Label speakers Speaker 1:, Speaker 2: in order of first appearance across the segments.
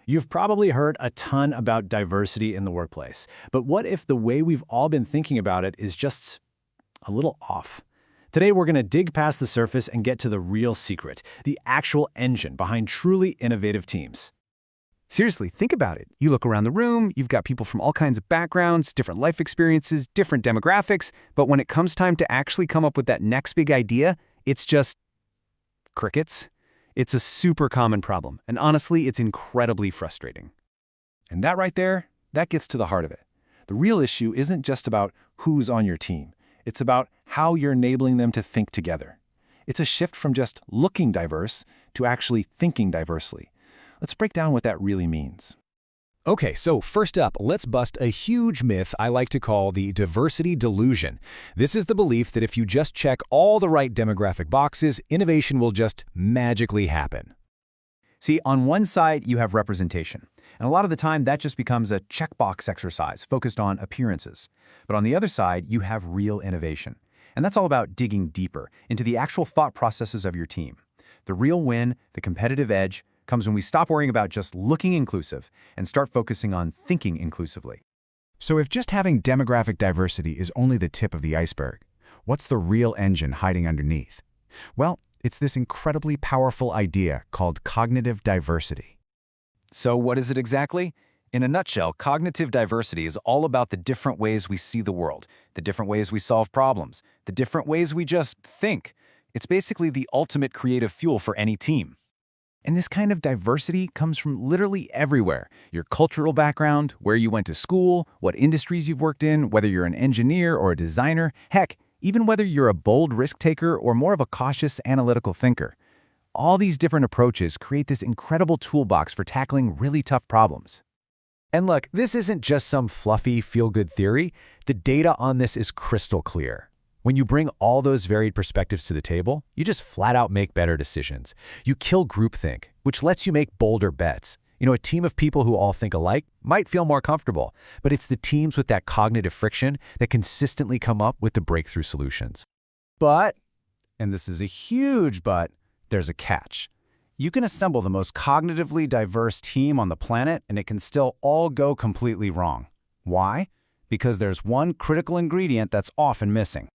Speaker 1: You've probably heard a ton about diversity in the workplace, but what if the way we've all been thinking about it is just a little off? Today, we're going to dig past the surface and get to the real secret, the actual engine behind truly innovative teams.
Speaker 2: Seriously, think about it. You look around the room, you've got people from all kinds of backgrounds, different life experiences, different demographics, but when it comes time to actually come up with that next big idea, it's just crickets. It's a super common problem, and honestly, it's incredibly frustrating.
Speaker 3: And that right there, that gets to the heart of it. The real issue isn't just about who's on your team. It's about how you're enabling them to think together. It's a shift from just looking diverse to actually thinking diversely. Let's break down what that really means.
Speaker 4: Okay, so first up, let's bust a huge myth I like to call the diversity delusion. This is the belief that if you just check all the right demographic boxes, innovation will just magically happen.
Speaker 5: See, on one side, you have representation, and a lot of the time that just becomes a checkbox exercise focused on appearances. But on the other side, you have real innovation, and that's all about digging deeper into the actual thought processes of your team. The real win, the competitive edge, comes when we stop worrying about just looking inclusive and start focusing on thinking inclusively.
Speaker 2: So if just having demographic diversity is only the tip of the iceberg, what's the real engine hiding underneath? Well, it's this incredibly powerful idea called cognitive diversity.
Speaker 6: So what is it exactly? In a nutshell, cognitive diversity is all about the different ways we see the world, the different ways we solve problems, the different ways we just think. It's basically the ultimate creative fuel for any team.
Speaker 5: And this kind of diversity comes from literally everywhere. Your cultural background, where you went to school, what industries you've worked in, whether you're an engineer or a designer, heck, even whether you're a bold risk taker or more of a cautious analytical thinker. All these different approaches create this incredible toolbox for tackling really tough problems.
Speaker 4: And look, this isn't just some fluffy, feel-good theory. The data on this is crystal clear. When you bring all those varied perspectives to the table, you just flat out make better decisions. You kill groupthink, which lets you make bolder bets. A team of people who all think alike might feel more comfortable, but it's the teams with that cognitive friction that consistently come up with the breakthrough solutions. But, and this is a huge but, there's a catch. You can assemble the most cognitively diverse team on the planet, and it can still all go completely wrong. Why? Because there's one critical ingredient that's often missing.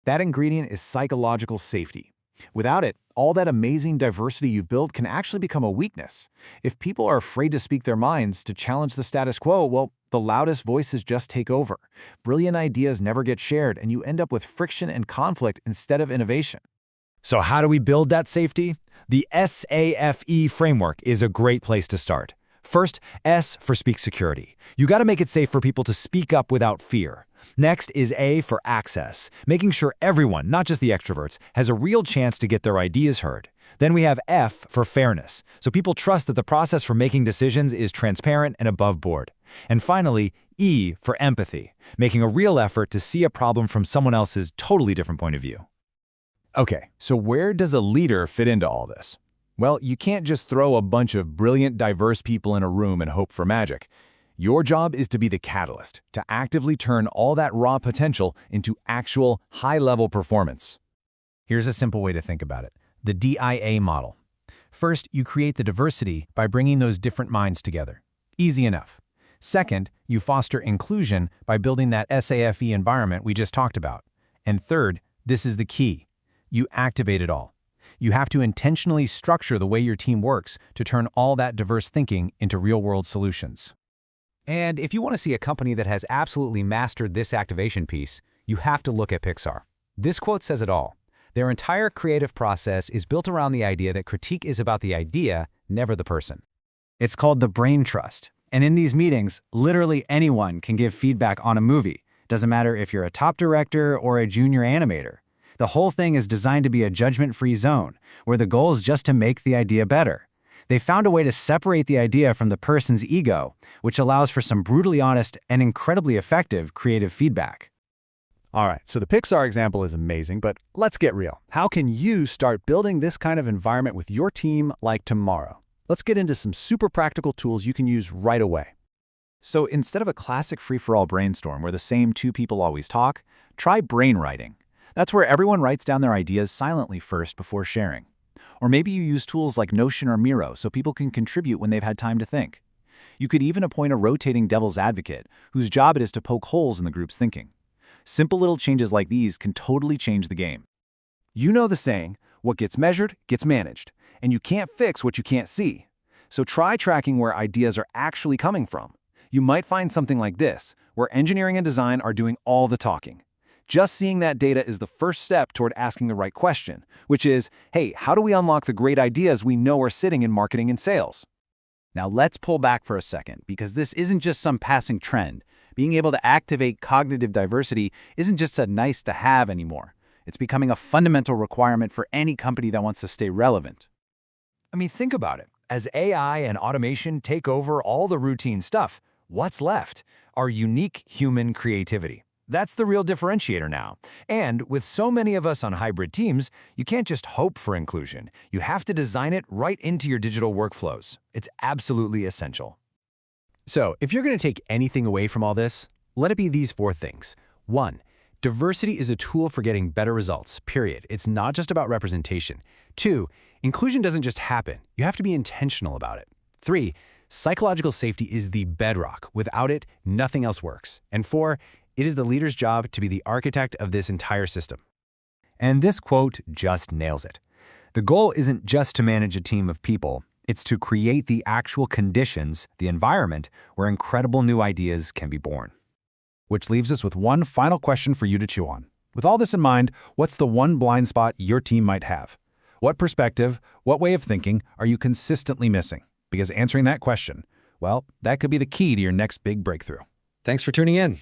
Speaker 4: That ingredient is psychological safety. Without it, all that amazing diversity you've built can actually become a weakness. If people are afraid to speak their minds, to challenge the status quo, well, the loudest voices just take over. Brilliant ideas never get shared, and you end up with friction and conflict instead of innovation. So how do we build that safety? The SAFE framework is a great place to start. First, S for speak security. You got to make it safe for people to speak up without fear. Next is A for access, making sure everyone, not just the extroverts, has a real chance to get their ideas heard. Then we have F for fairness, so people trust that the process for making decisions is transparent and above board. And finally, E for empathy, making a real effort to see a problem from someone else's totally different point of view.
Speaker 3: Okay, so where does a leader fit into all this? Well, you can't just throw a bunch of brilliant, diverse people in a room and hope for magic. Your job is to be the catalyst, to actively turn all that raw potential into actual high-level performance.
Speaker 5: Here's a simple way to think about it: the DIA model. First, you create the diversity by bringing those different minds together. Easy enough. Second, you foster inclusion by building that SAFE environment we just talked about. And third, this is the key: you activate it all. You have to intentionally structure the way your team works to turn all that diverse thinking into real-world solutions.
Speaker 4: And if you want to see a company that has absolutely mastered this activation piece, you have to look at Pixar. This quote says it all. Their entire creative process is built around the idea that critique is about the idea, never the person.
Speaker 5: It's called the brain trust. And in these meetings, literally anyone can give feedback on a movie. Doesn't matter if you're a top director or a junior animator. The whole thing is designed to be a judgment-free zone, where the goal is just to make the idea better. They found a way to separate the idea from the person's ego, which allows for some brutally honest and incredibly effective creative feedback.
Speaker 3: All right, so the Pixar example is amazing, but let's get real. How can you start building this kind of environment with your team like tomorrow? Let's get into some super practical tools you can use right away.
Speaker 1: So instead of a classic free-for-all brainstorm where the same two people always talk, try brainwriting. That's where everyone writes down their ideas silently first before sharing. Or maybe you use tools like Notion or Miro so people can contribute when they've had time to think.
Speaker 6: You could even appoint a rotating devil's advocate, whose job it is to poke holes in the group's thinking. Simple little changes like these can totally change the game. You know the saying, what gets measured gets managed, and you can't fix what you can't see. So try tracking where ideas are actually coming from. You might find something like this, where engineering and design are doing all the talking. Just seeing that data is the first step toward asking the right question, which is, hey, how do we unlock the great ideas we know are sitting in marketing and sales?
Speaker 2: Now let's pull back for a second, because this isn't just some passing trend. Being able to activate cognitive diversity isn't just a nice-to-have anymore. It's becoming a fundamental requirement for any company that wants to stay relevant.
Speaker 6: I mean, think about it. As AI and automation take over all the routine stuff, what's left? Our unique human creativity. That's the real differentiator now. And with so many of us on hybrid teams, you can't just hope for inclusion. You have to design it right into your digital workflows. It's absolutely essential.
Speaker 4: So, if you're going to take anything away from all this, let it be these 4 things. 1. Diversity is a tool for getting better results, period. It's not just about representation. 2. Inclusion doesn't just happen. You have to be intentional about it. 3. Psychological safety is the bedrock. Without it, nothing else works. And 4. It is the leader's job to be the architect of this entire system.
Speaker 6: And this quote just nails it. The goal isn't just to manage a team of people. It's to create the actual conditions, the environment, where incredible new ideas can be born.
Speaker 3: Which leaves us with one final question for you to chew on. With all this in mind, what's the one blind spot your team might have? What perspective, what way of thinking are you consistently missing? Because answering that question, well, that could be the key to your next big breakthrough.
Speaker 4: Thanks for tuning in.